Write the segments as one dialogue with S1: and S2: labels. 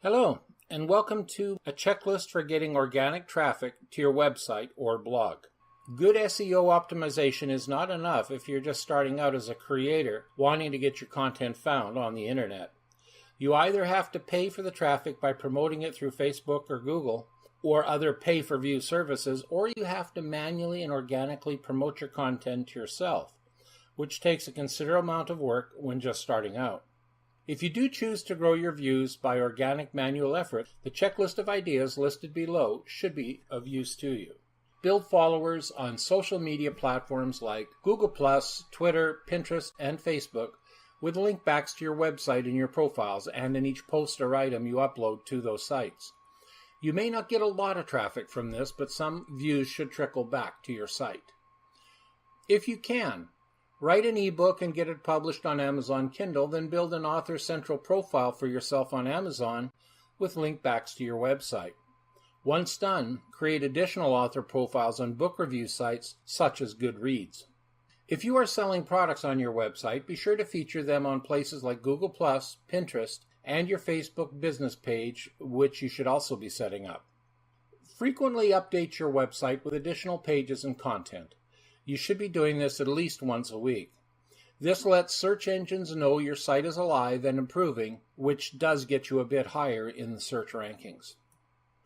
S1: Hello, and welcome to a checklist for getting organic traffic to your website or blog. Good SEO optimization is not enough if you're just starting out as a creator wanting to get your content found on the internet. You either have to pay for the traffic by promoting it through Facebook or Google or other pay-for-view services, or you have to manually and organically promote your content yourself, which takes a considerable amount of work when just starting out. If you do choose to grow your views by organic manual effort, the checklist of ideas listed below should be of use to you. Build followers on social media platforms like Google+, Twitter, Pinterest, and Facebook with link backs to your website in your profiles and in each post or item you upload to those sites. You may not get a lot of traffic from this, but some views should trickle back to your site. If you can, write an ebook and get it published on Amazon Kindle, then build an author central profile for yourself on Amazon with link backs to your website. Once done, create additional author profiles on book review sites such as Goodreads. If you are selling products on your website, be sure to feature them on places like Google+, Pinterest, and your Facebook business page, which you should also be setting up. Frequently update your website with additional pages and content. You should be doing this at least once a week. This lets search engines know your site is alive and improving, which does get you a bit higher in the search rankings.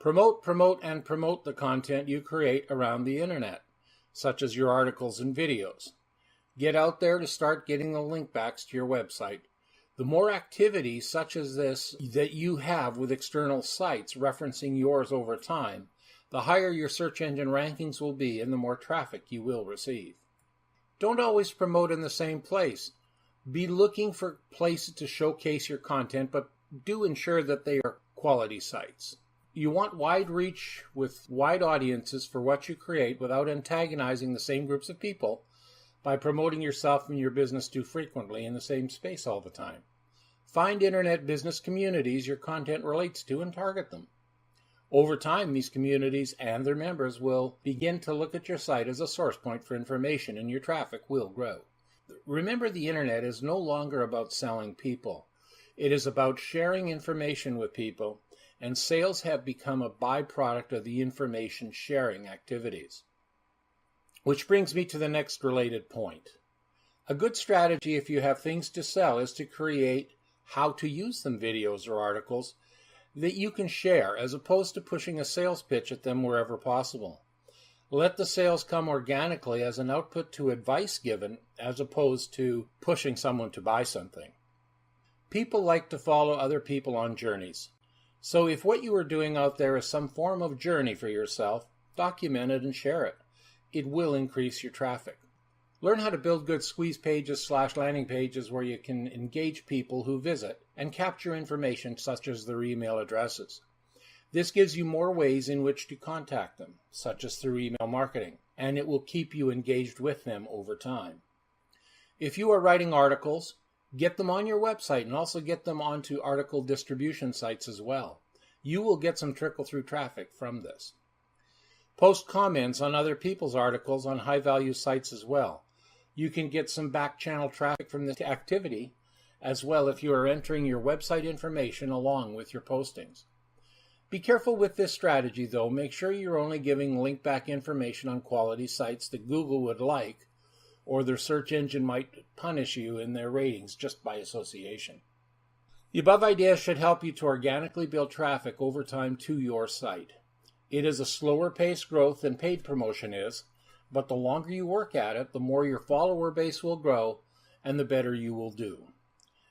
S1: Promote the content you create around the internet, such as your articles and videos. Get out there to start getting the link backs to your website. The more activity such as this that you have with external sites referencing yours over time, the higher your search engine rankings will be and the more traffic you will receive. Don't always promote in the same place. Be looking for places to showcase your content, but do ensure that they are quality sites. You want wide reach with wide audiences for what you create without antagonizing the same groups of people by promoting yourself and your business too frequently in the same space all the time. Find internet business communities your content relates to and target them. Over time, these communities and their members will begin to look at your site as a source point for information, and your traffic will grow. Remember, the internet is no longer about selling people. It is about sharing information with people, and sales have become a byproduct of the information sharing activities. Which brings me to the next related point. A good strategy if you have things to sell is to create how to use them videos or articles that you can share, as opposed to pushing a sales pitch at them wherever possible. Let the sales come organically as an output to advice given, as opposed to pushing someone to buy something. People like to follow other people on journeys. So if what you are doing out there is some form of journey for yourself, document it and share it. It will increase your traffic. Learn how to build good squeeze pages / landing pages where you can engage people who visit and capture information such as their email addresses. This gives you more ways in which to contact them, such as through email marketing, and it will keep you engaged with them over time. If you are writing articles, get them on your website and also get them onto article distribution sites as well. You will get some trickle-through traffic from this. Post comments on other people's articles on high-value sites as well. You can get some back-channel traffic from this activity as well if you are entering your website information along with your postings. Be careful with this strategy, though. Make sure you're only giving link-back information on quality sites that Google would like, or their search engine might punish you in their ratings just by association. The above ideas should help you to organically build traffic over time to your site. It is a slower paced growth than paid promotion is, but the longer you work at it, the more your follower base will grow and the better you will do.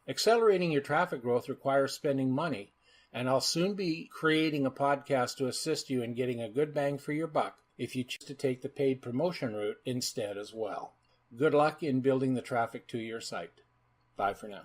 S1: Accelerating your traffic growth requires spending money, and I'll soon be creating a podcast to assist you in getting a good bang for your buck if you choose to take the paid promotion route instead as well. Good luck in building the traffic to your site. Bye for now.